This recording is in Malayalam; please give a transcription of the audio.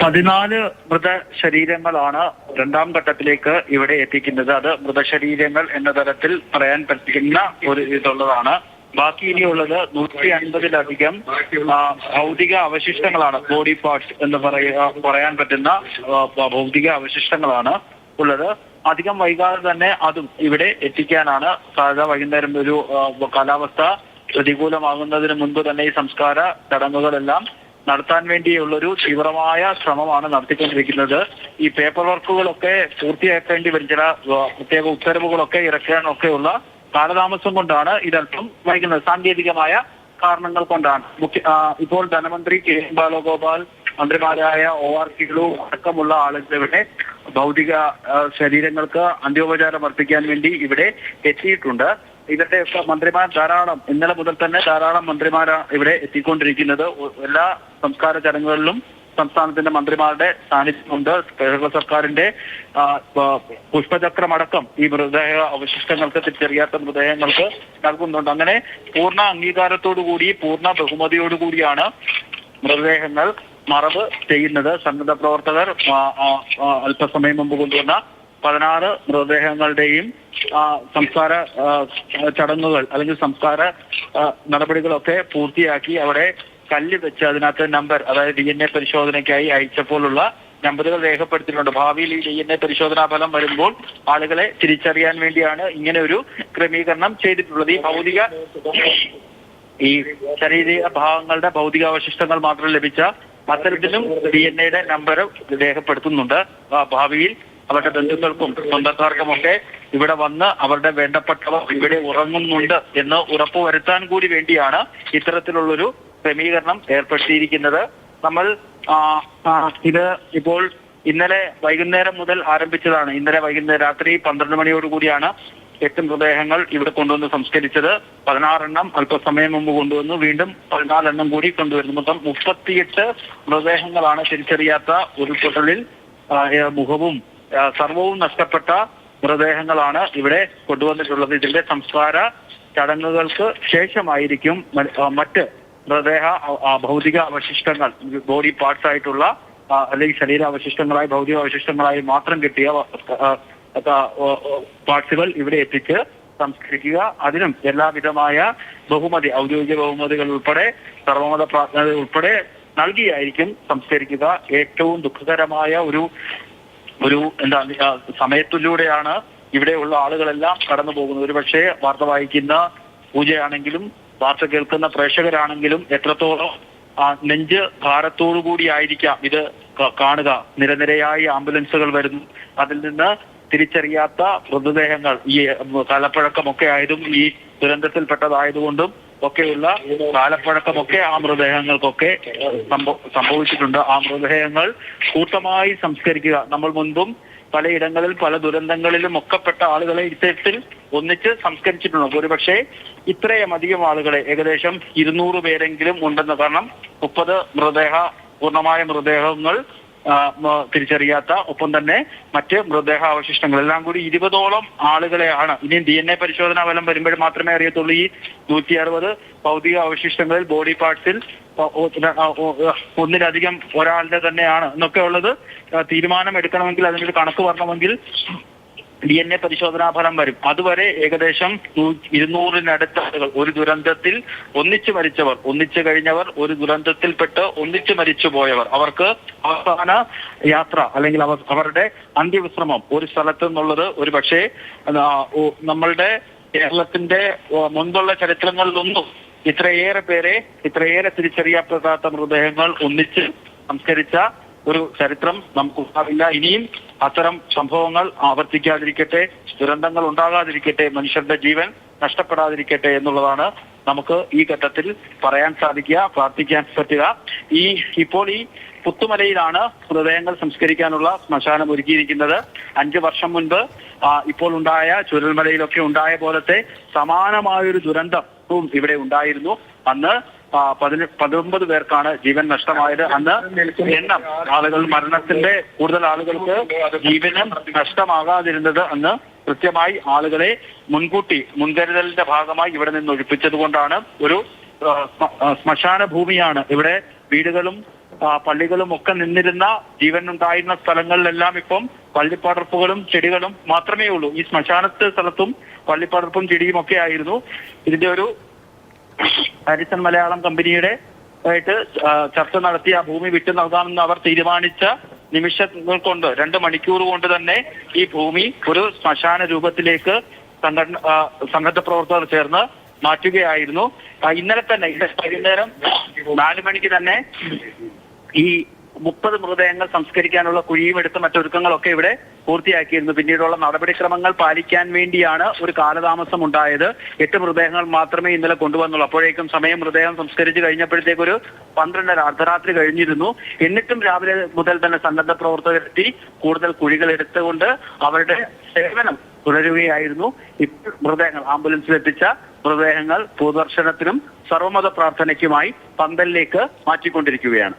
14 മൃതശരീരങ്ങളാണ് രണ്ടാം ഘട്ടത്തിലേക്ക് ഇവിടെ എത്തിക്കുന്നത്. അത് മൃതശരീരങ്ങൾ എന്ന തരത്തിൽ പറയാൻ പറ്റുന്ന ഒരു ഇതുള്ളതാണ്. ബാക്കി ഇനിയുള്ളത് 150-ലധികം ഭൗതിക അവശിഷ്ടങ്ങളാണ്. ബോഡി പാർട്സ് എന്ന് പറയാൻ പറ്റുന്ന ഭൗതിക അവശിഷ്ടങ്ങളാണ് ഉള്ളത്. അധികം വൈകാതെ തന്നെ അതും ഇവിടെ എത്തിക്കാനാണ് സാധ്യത. വൈകുന്നേരം ഒരു കാലാവസ്ഥ പ്രതികൂലമാകുന്നതിന് മുൻപ് തന്നെ ഈ സംസ്കാര ചടങ്ങുകളെല്ലാം നടത്താൻ വേണ്ടിയുള്ളൊരു തീവ്രമായ ശ്രമമാണ് നടത്തിക്കൊണ്ടിരിക്കുന്നത്. ഈ പേപ്പർ വർക്കുകളൊക്കെ പൂർത്തിയാക്കേണ്ടി വരും. ചില പ്രത്യേക ഉത്തരവുകളൊക്കെ ഇറക്കാനൊക്കെയുള്ള കാലതാമസം കൊണ്ടാണ് ഇതല്പം വൈകുന്നത്. സാങ്കേതികമായ കാരണങ്ങൾ കൊണ്ടാണ്. ഇപ്പോൾ ധനമന്ത്രി കെ ബാലഗോപാൽ, മന്ത്രിമാരായ OR കിളു അടക്കമുള്ള ആളുകളുടെ ഭൗതിക ശരീരങ്ങൾക്ക് അന്ത്യോപചാരം അർപ്പിക്കാൻ വേണ്ടി ഇവിടെ എത്തിയിട്ടുണ്ട്. ഇവരുടെയൊക്കെ മന്ത്രിമാർ ധാരാളം, ഇന്നലെ മുതൽ തന്നെ ധാരാളം മന്ത്രിമാരാണ് ഇവിടെ എത്തിക്കൊണ്ടിരിക്കുന്നത്. എല്ലാ സംസ്കാര ചടങ്ങുകളിലും സംസ്ഥാനത്തിന്റെ മന്ത്രിമാരുടെ സാന്നിധ്യമുണ്ട്. കേരള സർക്കാരിന്റെ പുഷ്പചക്രമടക്കം ഈ മൃതദേഹ അവശിഷ്ടങ്ങൾക്ക്, തിരിച്ചറിയാത്ത മൃതദേഹങ്ങൾക്ക് നൽകുന്നുണ്ട്. അങ്ങനെ പൂർണ്ണ അംഗീകാരത്തോടുകൂടി, പൂർണ്ണ ബഹുമതിയോടുകൂടിയാണ് മൃതദേഹങ്ങൾ മറവ് ചെയ്യുന്നത്. സന്നദ്ധ പ്രവർത്തകർ അല്പസമയം മുമ്പ് കൊണ്ടുവന്ന 16 മൃതദേഹങ്ങളുടെയും സംസ്കാര ചടങ്ങുകൾ അല്ലെങ്കിൽ സംസ്കാര നടപടികളൊക്കെ പൂർത്തിയാക്കി അവിടെ കല്ല് വെച്ച് അതിനകത്ത് നമ്പർ, അതായത് DNA പരിശോധനയ്ക്കായി അയച്ചപ്പോഴുള്ള നമ്പറുകൾ രേഖപ്പെടുത്തിയിട്ടുണ്ട്. ഭാവിയിൽ ഈ DNA പരിശോധനാ ഫലം വരുമ്പോൾ ആളുകളെ തിരിച്ചറിയാൻ വേണ്ടിയാണ് ഇങ്ങനെ ഒരു ക്രമീകരണം ചെയ്തിട്ടുള്ളത്. ഈ ശരീര ഭാഗങ്ങളുടെ ഭൗതികാവശിഷ്ടങ്ങൾ മാത്രം ലഭിച്ച അത്തരത്തിലും DNA നമ്പർ രേഖപ്പെടുത്തുന്നുണ്ട്. ഭാവിയിൽ അവരുടെ ബന്ധുക്കൾക്കും സ്വന്തക്കാർക്കുമൊക്കെ ഇവിടെ വന്ന് അവരുടെ വേണ്ടപ്പെട്ടവർ ഇവിടെ ഉറങ്ങുന്നുണ്ട് എന്ന് ഉറപ്പുവരുത്താൻ കൂടി വേണ്ടിയാണ് ഇത്തരത്തിലുള്ളൊരു ക്രമീകരണം ഏർപ്പെടുത്തിയിരിക്കുന്നത്. നമ്മൾ ഇത് ഇപ്പോൾ ഇന്നലെ വൈകുന്നേരം മുതൽ ആരംഭിച്ചതാണ്. ഇന്നലെ വൈകുന്നേരം രാത്രി 12 മണിയോടുകൂടിയാണ് 8 മൃതദേഹങ്ങൾ ഇവിടെ കൊണ്ടുവന്ന് സംസ്കരിച്ചത്. 16 എണ്ണം അല്പസമയം മുമ്പ് കൊണ്ടുവന്നു. വീണ്ടും 14 എണ്ണം കൂടി കൊണ്ടുവരുന്നു. മൊത്തം 38 മൃതദേഹങ്ങളാണ് തിരിച്ചറിയാത്ത ഉരുൾപൊട്ടലിൽ മുഖവും സർവവും നഷ്ടപ്പെട്ട മൃതദേഹങ്ങളാണ് ഇവിടെ കൊണ്ടുവന്നിട്ടുള്ളത്. ഇതിന്റെ സംസ്കാര ചടങ്ങുകൾക്ക് ശേഷമായിരിക്കും മറ്റ് മൃതദേഹ ഭൗതിക അവശിഷ്ടങ്ങൾ, ബോഡി പാർട്സ് ആയിട്ടുള്ള അല്ലെങ്കിൽ ശരീരാവശിഷ്ടങ്ങളായി, ഭൗതിക അവശിഷ്ടങ്ങളായി മാത്രം കിട്ടിയ പാർട്സുകൾ ഇവിടെ എത്തിച്ച് സംസ്കരിക്കുക. അതിനും എല്ലാവിധമായ ബഹുമതി, ഔദ്യോഗിക ബഹുമതികൾ ഉൾപ്പെടെ, സർവമത പ്രാർത്ഥന ഉൾപ്പെടെ നൽകിയായിരിക്കും സംസ്കരിക്കുക. ഏറ്റവും ദുഃഖകരമായ ഒരു സമയത്തിലൂടെയാണ് ഇവിടെയുള്ള ആളുകളെല്ലാം കടന്നു പോകുന്നത്. ഒരുപക്ഷെ വാർത്ത വായിക്കുന്ന പൂജയാണെങ്കിലും വാർത്ത കേൾക്കുന്ന പ്രേക്ഷകരാണെങ്കിലും എത്രത്തോളം നെഞ്ച് ഭാരത്തോടു കൂടി ആയിരിക്കാം ഇത് കാണുക. നിരനിരയായി ആംബുലൻസുകൾ വരുന്നു. അതിൽ നിന്ന് തിരിച്ചറിയാത്ത മൃതദേഹങ്ങൾ, ഈ കാലപ്പഴക്കമൊക്കെ ആയതും ഈ ദുരന്തത്തിൽപ്പെട്ടതായതുകൊണ്ടും ഒക്കെയുള്ള കാലപ്പഴക്കമൊക്കെ ആ മൃതദേഹങ്ങൾക്കൊക്കെ സംഭവിച്ചിട്ടുണ്ട്. ആ മൃതദേഹങ്ങൾ കൂട്ടമായി സംസ്കരിക്കുക. നമ്മൾ മുൻപും പലയിടങ്ങളിൽ പല ദുരന്തങ്ങളിലും ഒക്കെപ്പെട്ട ആളുകളെ ഇത്തരത്തിൽ ഒന്നിച്ച് സംസ്കരിച്ചിട്ടുണ്ട്. ഒരുപക്ഷെ ഇത്രയും അധികം ആളുകളെ, ഏകദേശം 200 പേരെങ്കിലും ഉണ്ടെന്ന്. കാരണം 30 പൂർണ്ണമായ മൃതദേഹങ്ങൾ തിരിച്ചറിയാത്ത, ഒപ്പം തന്നെ മറ്റ് മൃതദേഹ അവശിഷ്ടങ്ങൾ എല്ലാം കൂടി 20ഓളം ആളുകളെയാണ്. ഇനി DNA പരിശോധനാ ഫലം വരുമ്പോൾ മാത്രമേ അറിയത്തുള്ളൂ ഈ 160 ഭൗതിക അവശിഷ്ടങ്ങളിൽ ബോഡി പാർട്സിൽ ഒന്നിലധികം ഒരാളുടെ തന്നെയാണ് എന്നൊക്കെ ഉള്ളത്. തീരുമാനം എടുക്കണമെങ്കിൽ, അതിനൊരു കണക്ക് വരണമെങ്കിൽ DNA പരിശോധനാ ഫലം വരും. അതുവരെ ഏകദേശം 200-നടുത്ത ആളുകൾ ഒരു ദുരന്തത്തിൽ ഒന്നിച്ചു മരിച്ചവർ, ഒന്നിച്ചു കഴിഞ്ഞവർ, ഒരു ദുരന്തത്തിൽപ്പെട്ട് ഒന്നിച്ചു മരിച്ചു പോയവർ, അവർക്ക് അവസാന യാത്ര അല്ലെങ്കിൽ അവരുടെ അന്ത്യവിശ്രമം ഒരു സ്ഥലത്ത് നിന്നുള്ളത് ഒരു പക്ഷേ നമ്മളുടെ കേരളത്തിന്റെ മുൻപുള്ള ചരിത്രങ്ങളിലൊന്നും ഇത്രയേറെ തിരിച്ചറിയപ്പെടാത്ത മൃതദേഹങ്ങൾ ഒന്നിച്ച് സംസ്കരിച്ച ഒരു ചരിത്രം നമുക്കുണ്ടാവില്ല. ഇനിയും അത്തരം സംഭവങ്ങൾ ആവർത്തിക്കാതിരിക്കട്ടെ, ദുരന്തങ്ങൾ ഉണ്ടാകാതിരിക്കട്ടെ, മനുഷ്യരുടെ ജീവൻ നഷ്ടപ്പെടാതിരിക്കട്ടെ എന്നുള്ളതാണ് നമുക്ക് ഈ ഘട്ടത്തിൽ പറയാൻ സാധിക്കുക, പ്രാർത്ഥിക്കാൻ പറ്റുക. ഇപ്പോൾ ഈ പുത്തുമലയിലാണ് മൃതദേഹങ്ങൾ സംസ്കരിക്കാനുള്ള ശ്മശാനം ഒരുക്കിയിരിക്കുന്നത്. 5 വർഷം മുൻപ് ഇപ്പോൾ ഉണ്ടായ ചുരൽമലയിലൊക്കെ ഉണ്ടായ പോലത്തെ സമാനമായൊരു ദുരന്തവും ഇവിടെ ഉണ്ടായിരുന്നു. അന്ന് 19 പേർക്കാണ് ജീവൻ നഷ്ടമായത്. അന്ന് എണ്ണം ആളുകൾ, മരണത്തിന്റെ കൂടുതൽ ആളുകൾക്ക് ജീവനും നഷ്ടമാകാതിരുന്നത് അന്ന് കൃത്യമായി ആളുകളെ മുൻകരുതലിന്റെ ഭാഗമായി ഇവിടെ നിന്ന് ഒഴിപ്പിച്ചത് കൊണ്ടാണ്. ഒരു ശ്മശാന ഭൂമിയാണ് ഇവിടെ. വീടുകളും പള്ളികളും ഒക്കെ നിന്നിരുന്ന ജീവൻ ഉണ്ടായിരുന്ന സ്ഥലങ്ങളിലെല്ലാം ഇപ്പം പള്ളിപ്പടർപ്പുകളും ചെടികളും മാത്രമേ ഉള്ളൂ. ഈ ശ്മശാനത്തെ സ്ഥലത്തും പള്ളിപ്പടർപ്പും ചെടിയും ഒക്കെ ആയിരുന്നു. ഇതിന്റെ ഒരു ഹാരിസൺ മലയാളം കമ്പനിയുടെ ആയിട്ട് ചർച്ച നടത്തി ആ ഭൂമി വിട്ടു നൽകാമെന്ന് അവർ തീരുമാനിച്ച നിമിഷങ്ങൾ കൊണ്ട് 2 മണിക്കൂർ കൊണ്ട് തന്നെ ഈ ഭൂമി ഒരു ശ്മശാന രൂപത്തിലേക്ക് സംഘടന പ്രവർത്തകർ ചേർന്ന് മാറ്റുകയായിരുന്നു. ഇന്നലെ തന്നെ വൈകുന്നേരം 4 മണിക്ക് തന്നെ ഈ 30 മൃതദേഹങ്ങൾ സംസ്കരിക്കാനുള്ള കുഴിയും എടുത്ത് മറ്റൊരുക്കങ്ങളൊക്കെ ഇവിടെ പൂർത്തിയാക്കിയിരുന്നു. പിന്നീടുള്ള നടപടിക്രമങ്ങൾ പാലിക്കാൻ വേണ്ടിയാണ് ഒരു കാലതാമസം ഉണ്ടായത്. 8 മൃതദേഹങ്ങൾ മാത്രമേ ഇന്നലെ കൊണ്ടുവന്നുള്ളൂ. അപ്പോഴേക്കും മൃതദേഹം സംസ്കരിച്ച് കഴിഞ്ഞപ്പോഴത്തേക്ക് ഒരു 12:30 അർദ്ധരാത്രി കഴിഞ്ഞിരുന്നു. എന്നിട്ടും രാവിലെ മുതൽ തന്നെ സന്നദ്ധ പ്രവർത്തകരെത്തി കൂടുതൽ കുഴികൾ എടുത്തുകൊണ്ട് അവരുടെ സേവനം തുടരുകയായിരുന്നു. ഇപ്പോൾ മൃതദേഹങ്ങൾ ആംബുലൻസിൽ എത്തിച്ച മൃതദേഹങ്ങൾ പൊതുദർശനത്തിനും സർവ്വമത പ്രാർത്ഥനയ്ക്കുമായി പന്തലിലേക്ക് മാറ്റിക്കൊണ്ടിരിക്കുകയാണ്.